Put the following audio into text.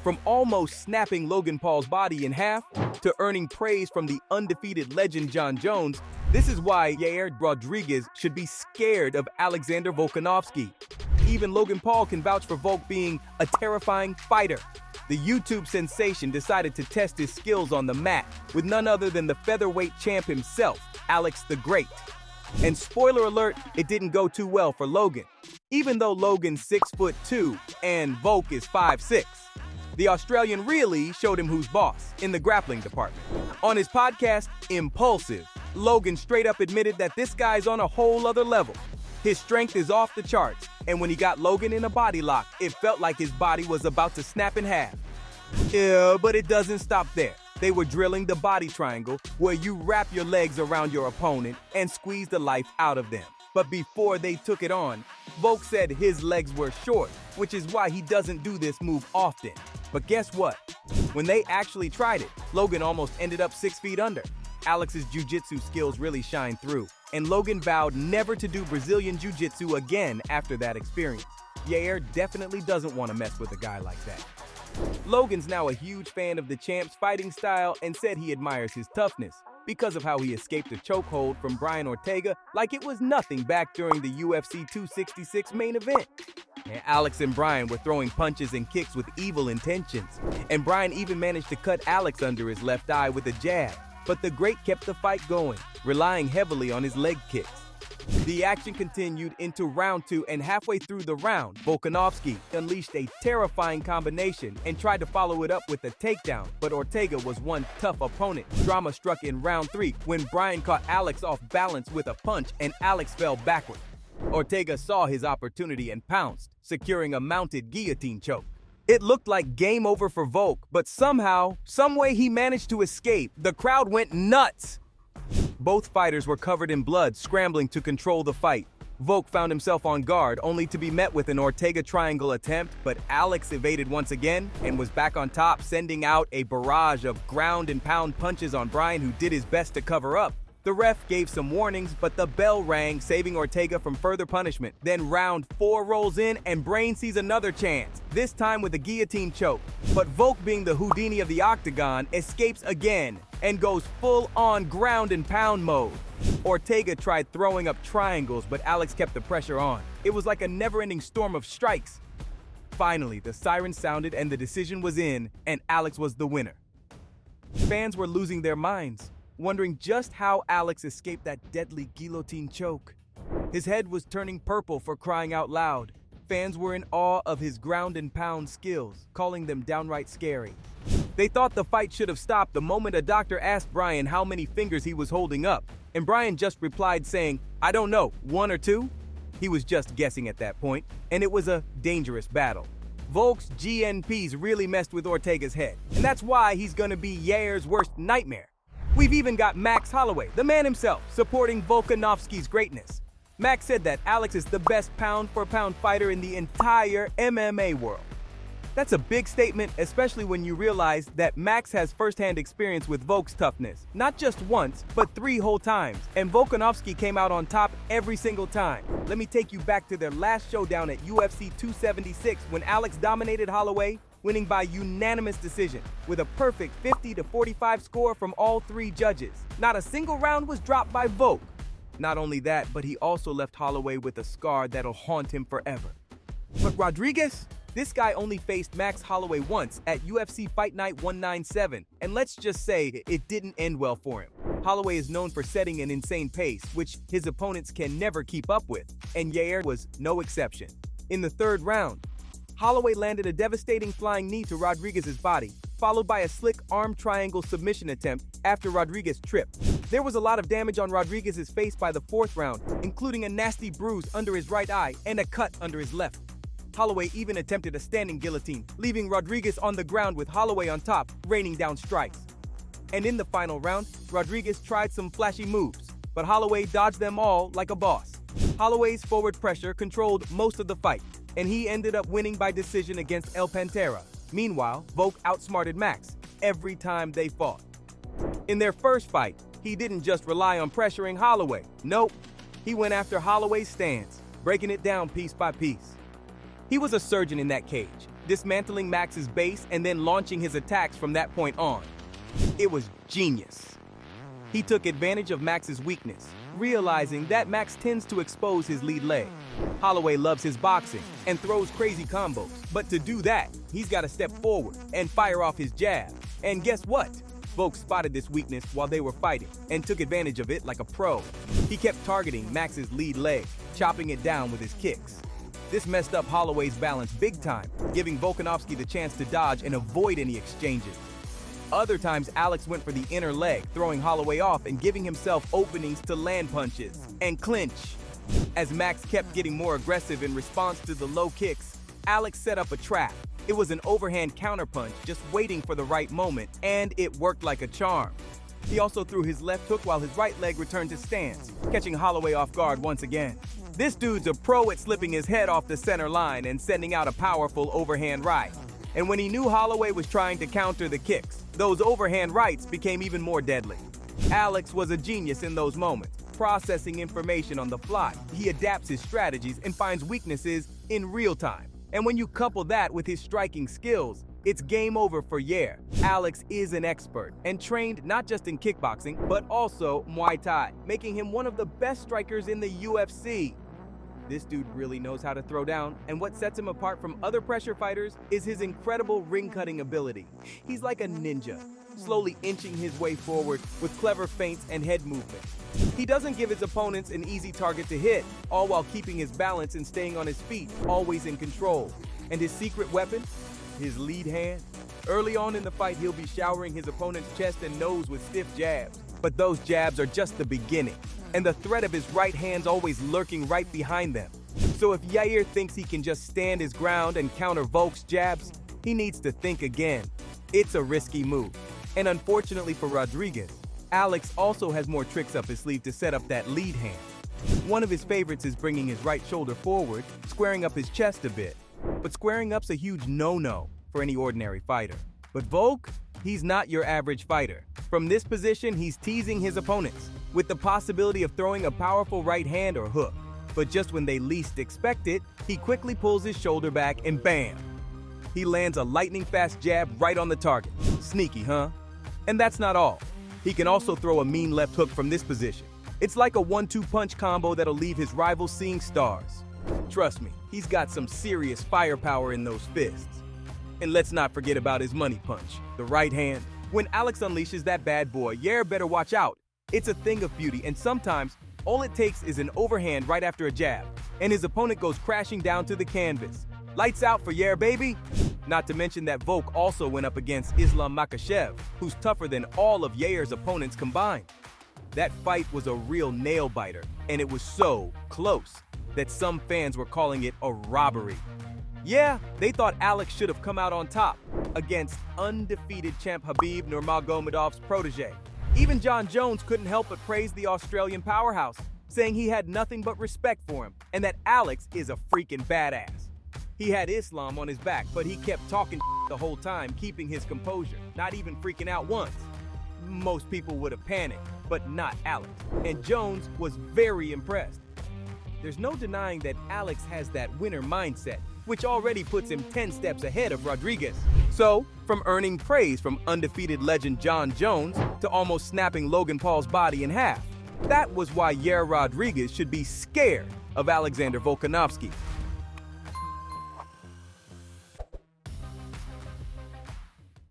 From almost snapping Logan Paul's body in half to earning praise from the undefeated legend Jon Jones, this is why Yair Rodriguez should be scared of Alexander Volkanovski. Even Logan Paul can vouch for Volk being a terrifying fighter. The YouTube sensation decided to test his skills on the mat with none other than the featherweight champ himself, Alex the Great. And spoiler alert, it didn't go too well for Logan. Even though Logan's 6'2" and Volk is 5'6", the Australian really showed him who's boss in the grappling department. On his podcast, Impulsive, Logan straight up admitted that this guy's on a whole other level. His strength is off the charts, and when he got Logan in a body lock, it felt like his body was about to snap in half. Yeah, but it doesn't stop there. They were drilling the body triangle, where you wrap your legs around your opponent and squeeze the life out of them. But before they took it on, Volk said his legs were short, which is why he doesn't do this move often. But guess what? When they actually tried it, Logan almost ended up 6 feet under. Alex's jiu-jitsu skills really shine through, and Logan vowed never to do Brazilian jiu-jitsu again after that experience. Yair definitely doesn't want to mess with a guy like that. Logan's now a huge fan of the champ's fighting style and said he admires his toughness because of how he escaped a chokehold from Brian Ortega like it was nothing back during the UFC 266 main event. And Alex and Brian were throwing punches and kicks with evil intentions, and Brian even managed to cut Alex under his left eye with a jab. But the Great kept the fight going, relying heavily on his leg kicks. The action continued into round 2, and halfway through the round, Volkanovski unleashed a terrifying combination and tried to follow it up with a takedown, but Ortega was one tough opponent. Drama struck in round 3 when Brian caught Alex off balance with a punch and Alex fell backward. Ortega saw his opportunity and pounced, securing a mounted guillotine choke. It looked like game over for Volk, but somehow, someway he managed to escape. The crowd went nuts. Both fighters were covered in blood, scrambling to control the fight. Volk found himself on guard, only to be met with an Ortega triangle attempt, but Alex evaded once again and was back on top, sending out a barrage of ground and pound punches on Brian, who did his best to cover up. The ref gave some warnings, but the bell rang, saving Ortega from further punishment. Then round 4 rolls in and Brain sees another chance, this time with a guillotine choke. But Volk, being the Houdini of the octagon, escapes again and goes full-on ground and pound mode. Ortega tried throwing up triangles, but Alex kept the pressure on. It was like a never-ending storm of strikes. Finally, the siren sounded and the decision was in, and Alex was the winner. Fans were losing their minds, wondering just how Alex escaped that deadly guillotine choke. His head was turning purple for crying out loud. Fans were in awe of his ground and pound skills, calling them downright scary. They thought the fight should have stopped the moment a doctor asked Brian how many fingers he was holding up, and Brian just replied saying, "I don't know, 1 or 2?" He was just guessing at that point, and it was a dangerous battle. Volk's GNPs really messed with Ortega's head, and that's why he's gonna be Yair's worst nightmare. We've even got Max Holloway, the man himself, supporting Volkanovski's greatness. Max said that Alex is the best pound-for-pound fighter in the entire MMA world. That's a big statement, especially when you realize that Max has first-hand experience with Volk's toughness, not just once, but 3 whole times, and Volkanovski came out on top every single time. Let me take you back to their last showdown at UFC 276 when Alex dominated Holloway, winning by unanimous decision with a perfect 50-45 score from all 3 judges. Not a single round was dropped by Volk. Not only that, but he also left Holloway with a scar that'll haunt him forever. But Rodriguez? This guy only faced Max Holloway once at UFC Fight Night 197, and let's just say it didn't end well for him. Holloway is known for setting an insane pace, which his opponents can never keep up with, and Yair was no exception. In the 3rd round, Holloway landed a devastating flying knee to Rodriguez's body, followed by a slick arm triangle submission attempt after Rodriguez tripped. There was a lot of damage on Rodriguez's face by the 4th round, including a nasty bruise under his right eye and a cut under his left. Holloway even attempted a standing guillotine, leaving Rodriguez on the ground with Holloway on top, raining down strikes. And in the final round, Rodriguez tried some flashy moves, but Holloway dodged them all like a boss. Holloway's forward pressure controlled most of the fight, and he ended up winning by decision against El Pantera. Meanwhile, Volk outsmarted Max every time they fought. In their first fight, he didn't just rely on pressuring Holloway. Nope, he went after Holloway's stance, breaking it down piece by piece. He was a surgeon in that cage, dismantling Max's base and then launching his attacks from that point on. It was genius. He took advantage of Max's weakness, realizing that Max tends to expose his lead leg. Holloway loves his boxing and throws crazy combos, but to do that, he's got to step forward and fire off his jab. And guess what? Volk spotted this weakness while they were fighting and took advantage of it like a pro. He kept targeting Max's lead leg, chopping it down with his kicks. This messed up Holloway's balance big time, giving Volkanovski the chance to dodge and avoid any exchanges. Other times, Alex went for the inner leg, throwing Holloway off and giving himself openings to land punches and clinch. As Max kept getting more aggressive in response to the low kicks, Alex set up a trap. It was an overhand counterpunch, just waiting for the right moment, and it worked like a charm. He also threw his left hook while his right leg returned to stance, catching Holloway off guard once again. This dude's a pro at slipping his head off the center line and sending out a powerful overhand right. And when he knew Holloway was trying to counter the kicks, those overhand rights became even more deadly. Alex was a genius in those moments, processing information on the fly. He adapts his strategies and finds weaknesses in real time. And when you couple that with his striking skills, it's game over for Yair. Alex is an expert and trained not just in kickboxing, but also Muay Thai, making him one of the best strikers in the UFC. This dude really knows how to throw down, and what sets him apart from other pressure fighters is his incredible ring-cutting ability. He's like a ninja, slowly inching his way forward with clever feints and head movement. He doesn't give his opponents an easy target to hit, all while keeping his balance and staying on his feet, always in control. And his secret weapon? His lead hand. Early on in the fight, he'll be showering his opponent's chest and nose with stiff jabs. But those jabs are just the beginning, and the threat of his right hand's always lurking right behind them. So if Yair thinks he can just stand his ground and counter Volk's jabs, he needs to think again. It's a risky move. And unfortunately for Rodriguez, Alex also has more tricks up his sleeve to set up that lead hand. One of his favorites is bringing his right shoulder forward, squaring up his chest a bit. But squaring up's a huge no-no for any ordinary fighter. But Volk, he's not your average fighter. From this position, he's teasing his opponents, with the possibility of throwing a powerful right hand or hook. But just when they least expect it, he quickly pulls his shoulder back and bam! He lands a lightning-fast jab right on the target. Sneaky, huh? And that's not all. He can also throw a mean left hook from this position. It's like a 1-2 punch combo that'll leave his rivals seeing stars. Trust me, he's got some serious firepower in those fists. And let's not forget about his money punch, the right hand. When Alex unleashes that bad boy, Yair better watch out. It's a thing of beauty, and sometimes all it takes is an overhand right after a jab, and his opponent goes crashing down to the canvas. Lights out for Yair, baby! Not to mention that Volk also went up against Islam Makhachev, who's tougher than all of Yair's opponents combined. That fight was a real nail-biter, and it was so close that some fans were calling it a robbery. Yeah, they thought Alex should have come out on top against undefeated champ Khabib Nurmagomedov's protege. Even Jon Jones couldn't help but praise the Australian powerhouse, saying he had nothing but respect for him and that Alex is a freaking badass. He had Islam on his back, but he kept talking the whole time, keeping his composure, not even freaking out once. Most people would have panicked, but not Alex. And Jones was very impressed. There's no denying that Alex has that winner mindset, which already puts him 10 steps ahead of Rodriguez. So, from earning praise from undefeated legend Jon Jones to almost snapping Logan Paul's body in half, that was why Yair Rodriguez should be scared of Alexander Volkanovski.